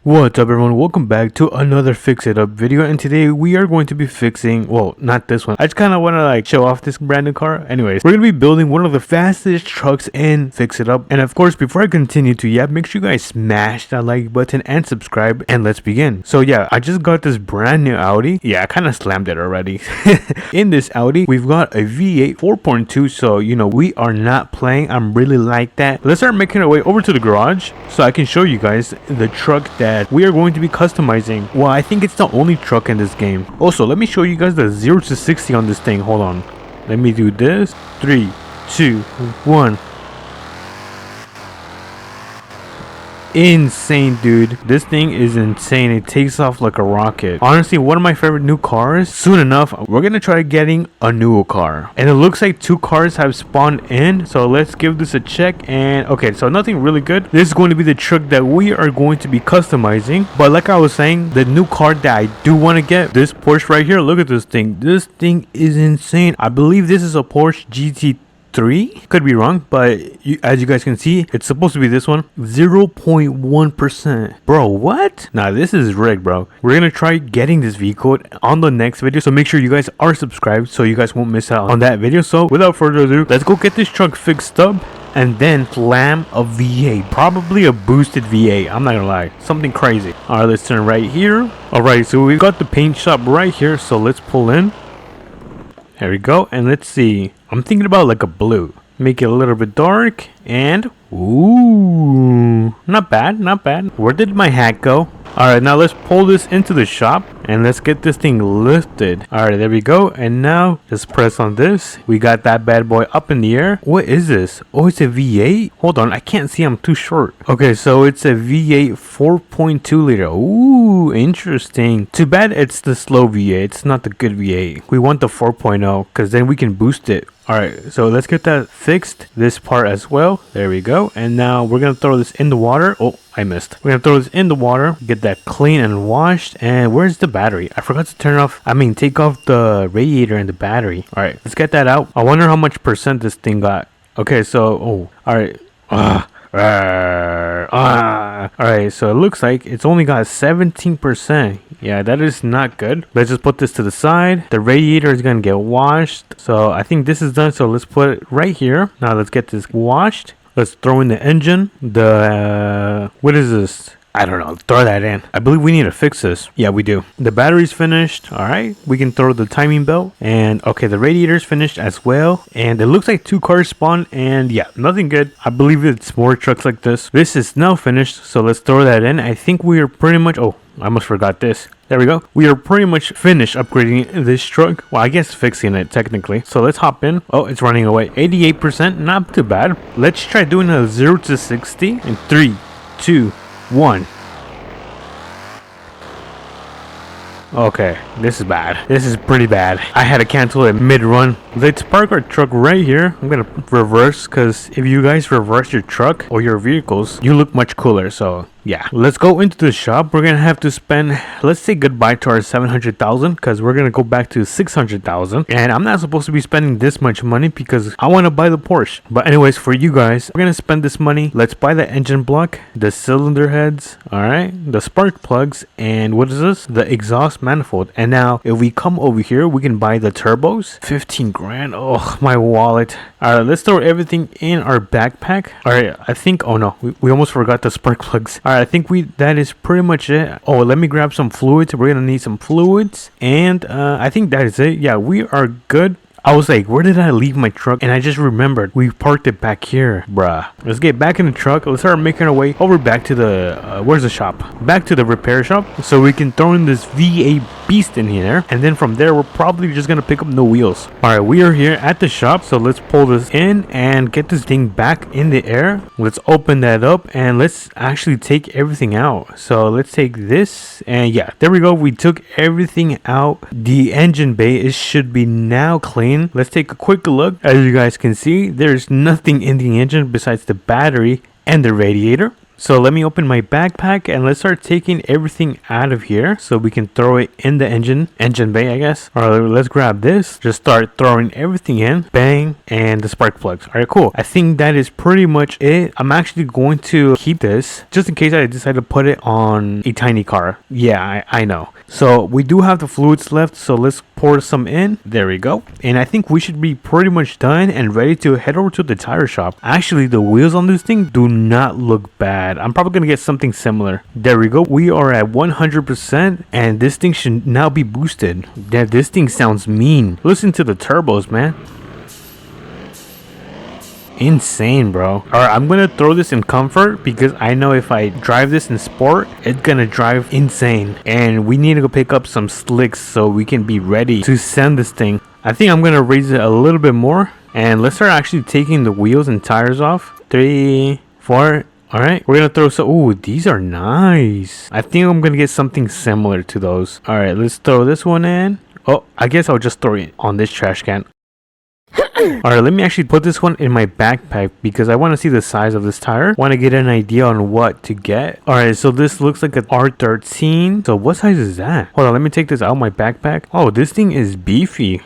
What's up everyone, welcome back to another fix it up video, and today we are going to be fixing, well, not this one. I just kind of want to show off this brand new car. Anyways, we're going to be building one of the fastest trucks in fix it up. And of course, before I continue to make sure you guys smash that like button and subscribe, and let's begin. So I just got this brand new Audi. I kind of slammed it already. In this Audi, we've got a V8 4.2, so we are not playing. I'm really like that. Let's start making our way over to the garage so I can show you guys the truck that we are going to be customizing. Well, I think it's the only truck in this game. Also, let me show you guys the 0 to 60 on this thing. Hold on, let me do this. 3, 2, 1. Insane, dude. This thing is insane. It takes off like a rocket. Honestly, one of my favorite new cars. Soon enough, we're gonna try getting a new car, and it looks like 2 cars have spawned in, so let's give this a check. And okay, so nothing really good. This is going to be the truck that we are going to be customizing. But like I was saying, the new car that I do want to get, this Porsche right here. Look at this thing. This thing is insane. I believe this is a Porsche GT3, could be wrong, but as you guys can see, it's supposed to be this one. 0.1%. Bro, what? Nah, this is rigged, bro. We're gonna try getting this vehicle on the next video, so make sure you guys are subscribed so you guys won't miss out on that video. So without further ado, let's go get this truck fixed up and then slam a V8, probably a boosted V8. I'm not gonna lie, something crazy. All right, let's turn right here. All right, so we've got the paint shop right here, so let's pull in. There we go, and let's see. I'm thinking about like a blue. Make it a little bit dark, and ooh, not bad, not bad. Where did my hat go? Alright, now let's pull this into the shop and let's get this thing lifted. Alright, there we go. And now just press on this. We got that bad boy up in the air. What is this? Oh, it's a V8? Hold on, I can't see, I'm too short. Okay, so it's a V8 4.2 liter. Ooh, interesting. Too bad it's the slow V8. It's not the good V8. We want the 4.0 because then we can boost it. Alright, so let's get that fixed. This part as well. There we go. And now we're going to throw this in the water. Oh, I missed. We're going to throw this in the water. Get that clean and washed. And where's the battery? I forgot to take off the radiator and the battery. Alright, let's get that out. I wonder how much percent this thing got. Okay, so, alright. Alright, so it looks like it's only got 17%. Yeah, that is not good. Let's just put this to the side. The radiator is gonna get washed, so I think this is done. So let's put it right here. Now let's get this washed. Let's throw in the engine. What is this? I don't know. Throw that in. I believe we need to fix this. Yeah, we do. The battery's finished. All right. We can throw the timing belt. And okay, the radiator's finished as well. And it looks like 2 cars spawned. And yeah, nothing good. I believe it's more trucks like this. This is now finished. So let's throw that in. I think we are pretty much... Oh, I almost forgot this. There we go. We are pretty much finished upgrading this truck. Well, I guess fixing it technically. So let's hop in. Oh, it's running away. 88%. Not too bad. Let's try doing a 0 to 60 in 3, 2, 1. Okay, this is bad. This is pretty bad. I had to cancel it mid-run. Let's park our truck right here. I'm gonna reverse, because if you guys reverse your truck or your vehicles, you look much cooler. So yeah, let's go into the shop. We're gonna have to spend, let's say goodbye to our 700,000, because we're gonna go back to 600,000. And I'm not supposed to be spending this much money because I want to buy the Porsche. But anyways, for you guys, we're gonna spend this money. Let's buy the engine block, the cylinder heads, all right, the spark plugs, and what is this? The exhaust manifold. And now if we come over here, we can buy the turbos. 15 grand. Oh, my wallet. All right, let's throw everything in our backpack. All right, I think, oh no, we almost forgot the spark plugs. All right, I think that is pretty much it. Oh, let me grab some fluids. We're gonna need some fluids, and I think that is it. Yeah, we are good. I was like, where did I leave my truck? And I just remembered we parked it back here, bruh. Let's get back in the truck. Let's start making our way over back to the where's the shop? Back to the repair shop, so we can throw in this V8 beast in here, and then from there we're probably just gonna pick up new wheels. All right, we are here at the shop, so let's pull this in and get this thing back in the air. Let's open that up and let's actually take everything out. So let's take this, and yeah, there we go. We took everything out. The engine bay should be now clean. Let's take a quick look. As you guys can see, there's nothing in the engine besides the battery and the radiator. So let me open my backpack and let's start taking everything out of here so we can throw it in the engine bay, I guess. All right, let's grab this. Just start throwing everything in. Bang, and the spark plugs. All right, cool. I think that is pretty much it. I'm actually going to keep this just in case I decide to put it on a tiny car. Yeah, I know. So we do have the fluids left, so let's pour some in. There we go. And I think we should be pretty much done and ready to head over to the tire shop. Actually, the wheels on this thing do not look bad. I'm probably gonna get something similar. There we go. We are at 100% and this thing should now be boosted. Yeah, this thing sounds mean. Listen to the turbos, man. Insane, bro. All right, I'm gonna throw this in comfort because I know if I drive this in sport, it's gonna drive insane, and we need to go pick up some slicks so we can be ready to send this thing. I think I'm gonna raise it a little bit more, and let's start actually taking the wheels and tires off. 3, 4. All right, we're gonna throw some. Ooh, these are nice. I think I'm gonna get something similar to those. All right, let's throw this one in. Oh, I guess I'll just throw it on this trash can. Alright, let me actually put this one in my backpack because I want to see the size of this tire. Want to get an idea on what to get. Alright, so this looks like an R13. So what size is that? Hold on, let me take this out of my backpack. Oh, this thing is beefy.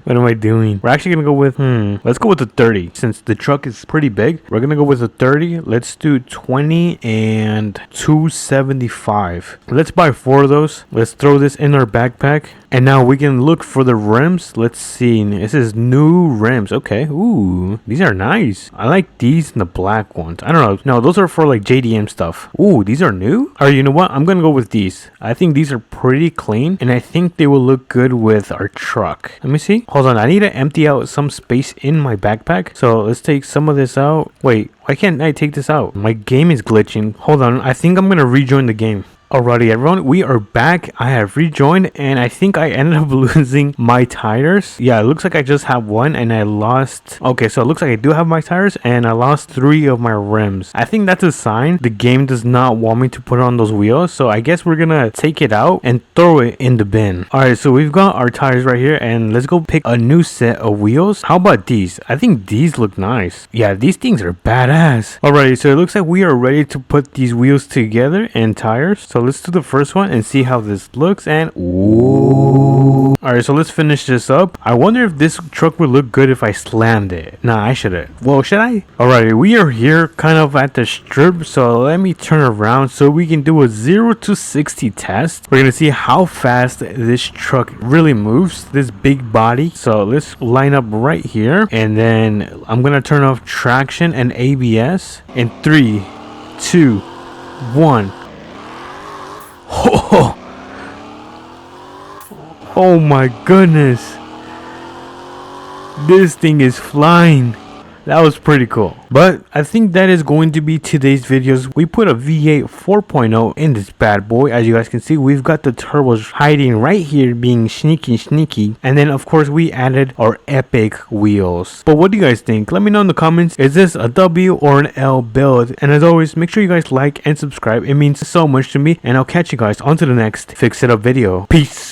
What am I doing? We're actually gonna go with let's go with the 30. Since the truck is pretty big, we're gonna go with the 30. Let's do 20 and 275. Let's buy 4 of those. Let's throw this in our backpack. And now we can look for the rims. Let's see. This is new rims. Okay. Ooh, these are nice. I like these and the black ones. I don't know. No, those are for like JDM stuff. Ooh, these are new. All right, you know what? I'm gonna go with these. I think these are pretty clean, and I think they will look good with our truck. Let me see. Hold on. I need to empty out some space in my backpack. So let's take some of this out. Wait, why can't I take this out? My game is glitching. Hold on. I think I'm gonna rejoin the game. Alrighty everyone, we are back. I have rejoined and I think I ended up losing my tires. Yeah, it looks like I just have one and I lost. Okay, so it looks like I do have my tires and I lost 3 of my rims. I think that's a sign the game does not want me to put on those wheels. So I guess we're gonna take it out and throw it in the bin. Alright, so we've got our tires right here and let's go pick a new set of wheels. How about these? I think these look nice. Yeah, these things are badass. Alrighty, so it looks like we are ready to put these wheels together and tires. So let's do the first one and see how this looks. And ooh. Alright, so let's finish this up. I wonder if this truck would look good if I slammed it. Nah, I shouldn't. Well, should I? Alright, we are here kind of at the strip, so let me turn around so we can do a 0 to 60 test. We're gonna see how fast this truck really moves, this big body. So let's line up right here, and then I'm gonna turn off traction and ABS in 3, 2, 1. Oh, oh my goodness. This thing is flying. That was pretty cool. But I think that is going to be today's videos. We put a V8 4.0 in this bad boy. As you guys can see, we've got the turbos hiding right here being sneaky. And then of course we added our epic wheels. But what do you guys think? Let me know in the comments. Is this a W or an L build? And as always, make sure you guys like and subscribe. It means so much to me. And I'll catch you guys on to the next Fix It Up video. Peace.